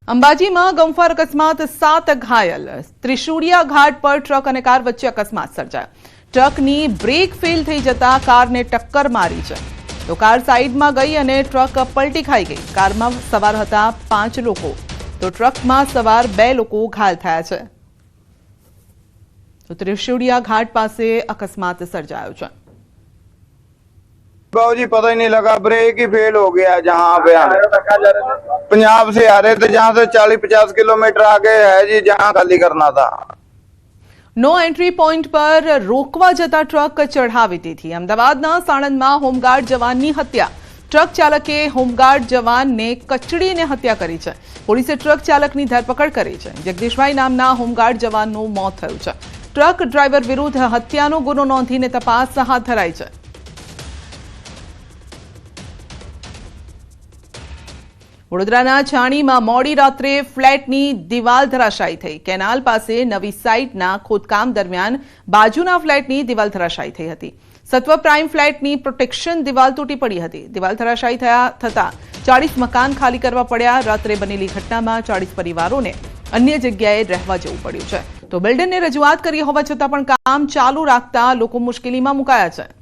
અંબાજીમાં ગમફાર અકસ્માત 7 ઘાયલ। ત્રિશુળિયા ઘાટ પર ટ્રક અને કાર વચ્ચે અકસ્માત સર્જાયો। ટ્રકની બ્રેક ફેલ થઈ જતા કારને ટક્કર મારી છે તો કાર સાઈડમાં ગઈ અને ટ્રક પલટી ખાઈ ગઈ। કારમાં સવાર હતા 5 લોકો તો ટ્રકમાં સવાર 2 લોકો ઘાયલ થયા છે। તો ત્રિશુળિયા घाट પાસે અકસ્માત સર્જાયો છે। बाबूजी पता ही नहीं लगा, ब्रेक ही फेल हो गया। जहाँ पे पंजाब से आ रहे थे, जहाँ से 40-50 किलोमीटर आगे है जी, जहाँ खाली करना था। नो एंट्री पॉइंट पर रोकवा जता ट्रक चढ़ावी दीधी। अमदावादना साणंदમાં હોમગાર્ડ જવાનની હત્યા। ટ્રક ચાલકે હોમગાર્ડ જવાનને કચડીને હત્યા કરી છે। પોલીસે ટ્રક ચાલકની ધરપકડ કરી છે। જગદીશભાઈ નામના હોમગાર્ડ જવાનનું મોત થયું છે। ટ્રક ડ્રાઈવર વિરુદ્ધ હત્યાનો ગુનો નોંધીને તપાસ હાથ ધરાઈ છે। વડોદરાના છાણીમાં મોડી રાત્રે ફ્લેટની દિવાલ ધરાશાયી થઈ। કેનાલ પાસે નવી સાઇટના ખોદકામ દરમિયાન બાજુના ફ્લેટની દિવાલ ધરાશાયી થઈ હતી। સત્વ પ્રાઇમ ફ્લેટની પ્રોટેક્શન દિવાલ તૂટી પડી હતી। દિવાલ ધરાશાયી થતા 40 મકાન ખાલી કરવા પડ્યા। રાત્રે બનેલી ઘટનામાં 40 પરિવારોને અન્ય જગ્યાએ રહેવા જવું પડ્યું છે। તો બિલ્ડરને રજૂઆત કરી હોવા છતાં પણ કામ ચાલુ રાખતા લોકો મુશ્કેલીમાં મુકાયા છે।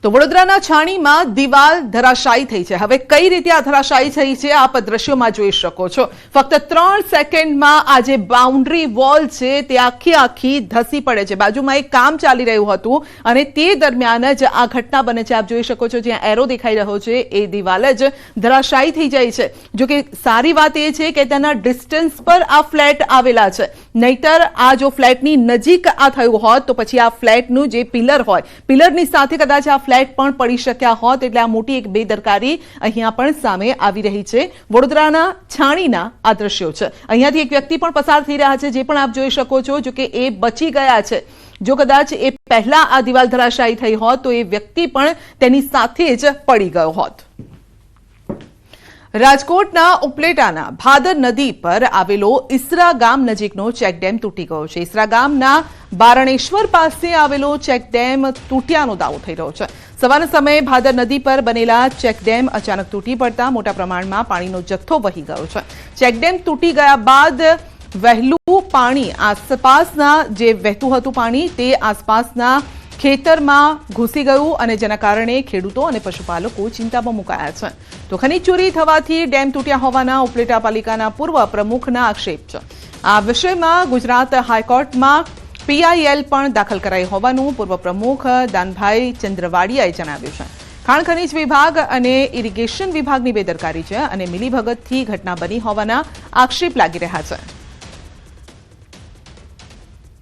તો વડોદરાના છાણીમાં દિવાલ ધરાશાયી થઈ છે। હવે કઈ રીતે આ ધરાશાયી થઈ છે આપ દ્રશ્યોમાં જોઈ શકો છો। ફક્ત 3 સેકન્ડમાં આ જે બાઉન્ડ્રી વોલ છે તે આખી ધસી પડે છે। બાજુમાં એક કામ ચાલી રહ્યું હતું અને તે દરમિયાન જ આ ઘટના બને છે। આપ જોઈ શકો છો જ્યાં એરો દેખાઈ રહ્યો છે એ દિવાલ જ ધરાશાયી થઈ જાય છે। જો કે સારી વાત એ છે કે તેના ડિસ્ટન્સ પર આ ફ્લેટ આવેલા છે, નહીતર આ જો ફ્લેટની નજીક આ થયું હોત તો પછી આ ફ્લેટનું જે પિલર હોય, પિલરની સાથે કદાચ આ ફ્લેટ પણ પડી શક્યા હોત। એટલે આ મોટી એક બેદરકારી અહીંયા પણ સામે આવી રહી છે। વડોદરાના છાણીના આ દ્રશ્યો છે। અહીંયાથી એક વ્યક્તિ પણ પસાર થઈ રહ્યા છે, જે પણ આપ જોઈ શકો છો। જો કે એ બચી ગયા છે। જો કદાચ એ પહેલા આ દિવાલ ધરાશાયી થઈ હોત તો એ વ્યક્તિ પણ તેની સાથે જ પડી ગયો હોત। રાજકોટના ઉપલેટાના ભાદર નદી પર આવેલો ઈસરા ગામ નજીકનો ચેકડેમ તૂટી ગયો છે। ઈસરા ગામના બારણેશ્વર પાસે આવેલો ચેકડેમ તૂટ્યાનો દાવો થઈ રહ્યો છે। સવારના સમયે ભાદર નદી પર બનેલા ચેકડેમ અચાનક તૂટી પડતા મોટા પ્રમાણમાં પાણીનો જથ્થો વહી ગયો છે। ચેકડેમ તૂટી ગયા બાદ વહેલું પાણી આસપાસના જે વહેતું હતું પાણી તે આસપાસના ખેતરમાં ઘૂસી ગયું અને જેના કારણે ખેડૂતો અને પશુપાલકો ચિંતામાં મુકાયા છે। તો ખનીજ ચોરી થવાથી ડેમ તૂટ્યા હોવાના ઉપલેટા પાલિકાના પૂર્વ પ્રમુખના આક્ષેપ છે। આ વિષયમાં ગુજરાત હાઈકોર્ટમાં PIL પણ દાખલ કરાઈ હોવાનું પૂર્વ પ્રમુખ દાનભાઈ ચંદ્રવાડિયાએ જણાવ્યું છે। ખાણ ખનીજ વિભાગ અને ઇરિગેશન વિભાગની બેદરકારી છે અને મિલીભગતથી ઘટના બની હોવાના આક્ષેપ લાગી રહ્યા છે।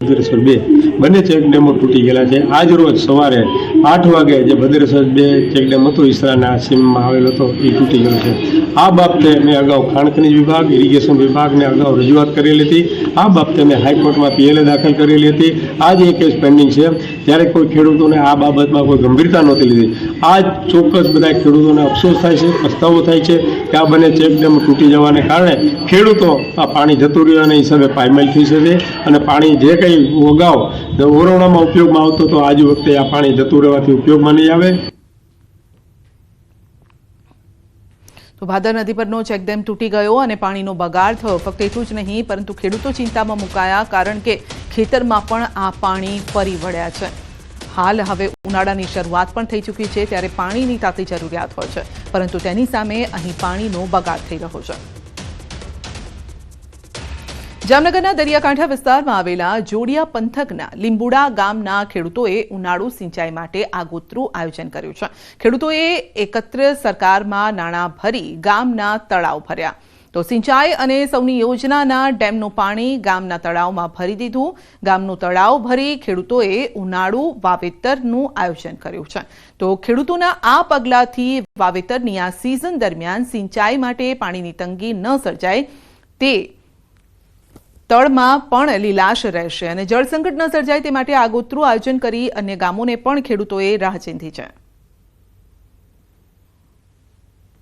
ભદ્રેશ્વર 2 બંને ચેકડેમો તૂટી ગયેલા છે। આજ રોજ સવારે 8 વાગે જે ભદ્રેશ્વર 2 ચેકડેમ હતો ઈસરાના સીમમાં આવેલો હતો એ તૂટી ગયો છે। આ બાબતે મેં અગાઉ ખાણ ખનીજ વિભાગ, ઇરિગેશન વિભાગને અગાઉ રજૂઆત કરેલી હતી। આ બાબતે મેં હાઈકોર્ટમાં PLA દાખલ કરેલી હતી। આજ એ કેસ પેન્ડિંગ છે। ત્યારે કોઈ ખેડૂતોને આ બાબતમાં કોઈ ગંભીરતા નહોતી લીધી। આજ ચોક્કસ બધા ખેડૂતોને અફસોસ થાય છે, પસ્તાવો થાય છે કે આ બંને ચેકડેમ તૂટી જવાને કારણે ખેડૂતો આ પાણી જતું રહ્યાના હિસાબે પાયમાલ થઈ શકે અને પાણી જે કંઈ અગાઉ ઓરવણામાં ઉપયોગમાં આવતો તો આજ વખતે આ પાણી જતું રહેવાથી ઉપયોગમાં નહીં આવે। તો ભાદર નદી પરનો ચેકડેમ તૂટી ગયો અને પાણીનો બગાડ થયો। ફક્ત એટલું જ નહીં પરંતુ ખેડૂતો ચિંતામાં મુકાયા કારણ કે ખેતરમાં પણ આ પાણી ફરી વળ્યા છે। હાલ હવે ઉનાળાની શરૂઆત પણ થઈ ચૂકી છે ત્યારે પાણીની તાતી જરૂરિયાત હોય છે, પરંતુ તેની સામે અહીં પાણીનો બગાડ થઈ રહ્યો છે। જામનગરના દરિયાકાંઠા વિસ્તારમાં આવેલા જોડિયા પંથકના લીંબુડા ગામના ખેડૂતોએ ઉનાળુ સિંચાઈ માટે આગોતરું આયોજન કર્યું છે। ખેડૂતોએ એકત્ર સરકારમાં નાણાં ભરી ગામના તળાવ ભર્યા। તો સિંચાઈ અને સૌની યોજનાના ડેમનું પાણી ગામના તળાવમાં ભરી દીધું। ગામનું તળાવ ભરી ખેડૂતોએ ઉનાળુ વાવેતરનું આયોજન કર્યું છે। તો ખેડૂતોના આ પગલાથી વાવેતરની આ સિઝન દરમિયાન સિંચાઈ માટે પાણીની તંગી ન સર્જાય તે તળમાં પણ લીલાશ રહેશે અને જળસંકટ ન સર્જાય તે માટે આગોતરું આયોજન કરી અન્ય ગામોને પણ ખેડૂતોએ રાહ ચીંધી છે।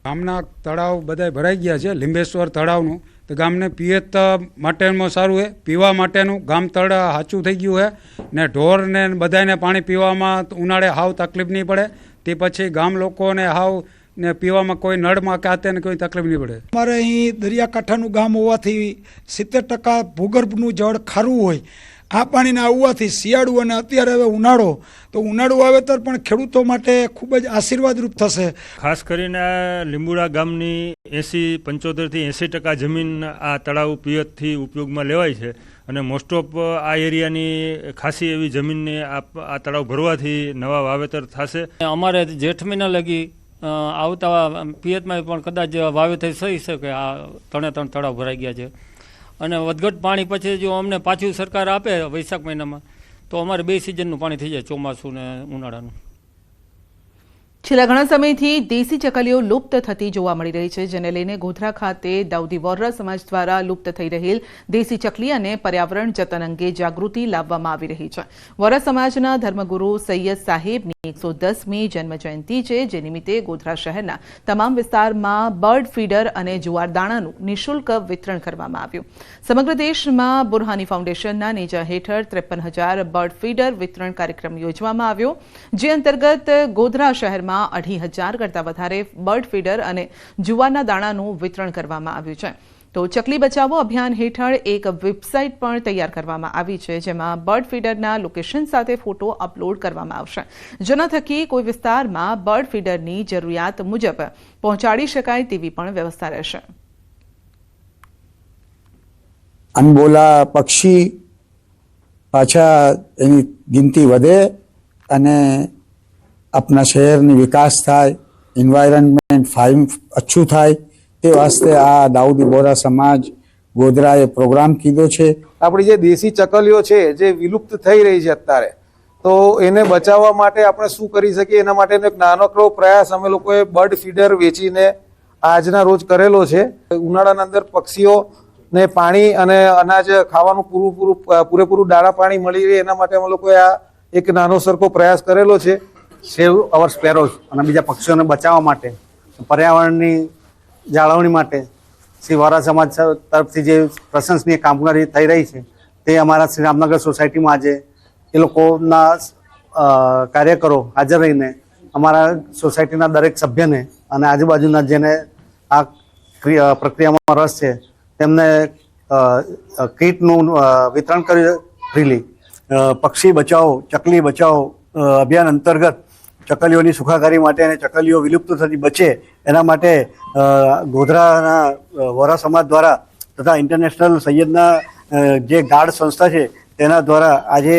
ગામના તળાવ બધા ભરાઈ ગયા છે। લીંબેશ્વર તળાવનું તો ગામને પિયત માટેનું સારું છે, પીવા માટેનું ગામ તળ સાચું થઈ ગયું છે ને ઢોરને બધાને પાણી પીવામાં ઉનાળે હાવ તકલીફ નહીં પડે. તે પછી ગામ લોકોને હાવ ને પીવામાં કોઈ નળમાં કે આતે કોઈ તકલીફ નહીં પડે. અમારે અહીં દરિયાકાંઠાનું ગામ હોવાથી 70% ભૂગર્ભનું જળ ખારું હોય. આ પાણીના આવવાથી શિયાળુ અને અત્યારે હવે ઉનાળો, તો ઉનાળુ વાવેતર પણ ખેડૂતો માટે ખૂબ જ આશીર્વાદરૂપ થશે. ખાસ કરીને આ લીંબુડા ગામની 75 થી 80% જમીન આ તળાવ પિયતથી ઉપયોગમાં લેવાય છે અને મોસ્ટ ઓફ આ એરિયાની ખાસી એવી જમીનને આ તળાવ ભરવાથી નવા વાવેતર થશે. અમારે જેઠ મહિના લગી આવતા પિયતમાં પણ કદાચ વાવેતર થઈ શકે. આ 3 તળાવ ભરાઈ ગયા છે અને વધઘટ પાણી પછી જો અમને પાછું સરકાર આપે વૈશાખ મહિનામાં તો અમારે 2 સિઝનનું પાણી થઈ જાય, ચોમાસું ને ઉનાળાનું. છેલ્લા ઘણા સમયથી દેશી ચકલીઓ લુપ્ત થતી જોવા મળી રહી છે, જેને લઈને ગોધરા ખાતે દાઉદી વોરા સમાજ દ્વારા લુપ્ત થઈ રહેલ દેશી ચકલી અને પર્યાવરણ જતન અંગે જાગૃતિ લાવવામાં આવી રહી છે. વોરા સમાજના ધર્મગુરુ સૈયદ સાહેબની 110મી જન્મજયંતિ છે, જે નિમિત્તે ગોધરા શહેરના તમામ વિસ્તારમાં બર્ડ ફીડર અને જુવારદાણાનું નિઃશુલ્ક વિતરણ કરવામાં આવ્યું. સમગ્ર દેશમાં બુરહાની ફાઉન્ડેશનના નેજા હેઠળ 53,000 બર્ડ ફીડર વિતરણ કાર્યક્રમ યોજવામાં આવ્યો, જે અંતર્ગત ગોધરા શહેરમાં 2,500 કરતાં વધારે બર્ડ ફીડર અને જુવારના દાણાનું વિતરણ કરવામાં આવ્યું છે. તો ચકલી બચાવો અભિયાન હેઠળ એક વેબસાઇટ પણ તૈયાર કરવામાં આવી છે, જેમાં બર્ડ ફીડરના લોકેશન સાથે ફોટો અપલોડ કરવામાં આવશે, જેના થકી કોઈ વિસ્તારમાં બર્ડ ફીડરની જરૂરિયાત મુજબ પહોંચાડી શકાય તેવી પણ વ્યવસ્થા રહેશે. અનબોલા પક્ષી પાછા એની ગિનતી વધે અને अपना शहरनी विकास थाय, एनवायरनमेंट फाइन अच्छू थाय, તે વાસ્તે આ દાઉદી બોરા સમાજ ગોધરાએ પ્રોગ્રામ કીધો છે. આપણી જે દેશી ચકલીઓ છે જે વિલુપ્ત થઈ રહી છે અત્યારે, તો એને બચાવવા માટે આપણે શું કરી શકીએ એના માટેનો એક નાનકડો પ્રયાસ અમે લોકોએ બર્ડ ફીડર વેચીને આજના રોજ કરેલો છે. ઉનાળાના અંદર પક્ષીઓને પાણી અને અનાજ ખાવાનું પૂરેપૂરું દાણા પાણી મળી રહે એના માટે અમે લોકોએ આ એક નાનો સરખો પ્રયાસ કરેલો છે. સેવ અવર સ્પેરોઝ અને બીજા પક્ષીઓને બચાવવા માટે, પર્યાવરણની જાળવણી માટે શ્રી વોરા સમાજ તરફથી જે પ્રશંસનીય કામગીરી થઈ રહી છે તે અમારા શ્રી રામનગર સોસાયટીમાં આજે એ લોકોના કાર્યકરો હાજર રહીને અમારા સોસાયટીના દરેક સભ્યને અને આજુબાજુના જેને આ પ્રક્રિયામાં રસ છે તેમને કીટનું વિતરણ કર્યું ફ્રીલી. પક્ષી બચાવો ચકલી બચાવો અભિયાન અંતર્ગત ચકલીઓની સુખાકારી માટે અને ચકલીઓ વિલુપ્ત થતી બચે એના માટે ગોધરાના વોરા સમાજ દ્વારા તથા ઇન્ટરનેશનલ સૈયદના જે ગાર્ડ સંસ્થા છે તેના દ્વારા આજે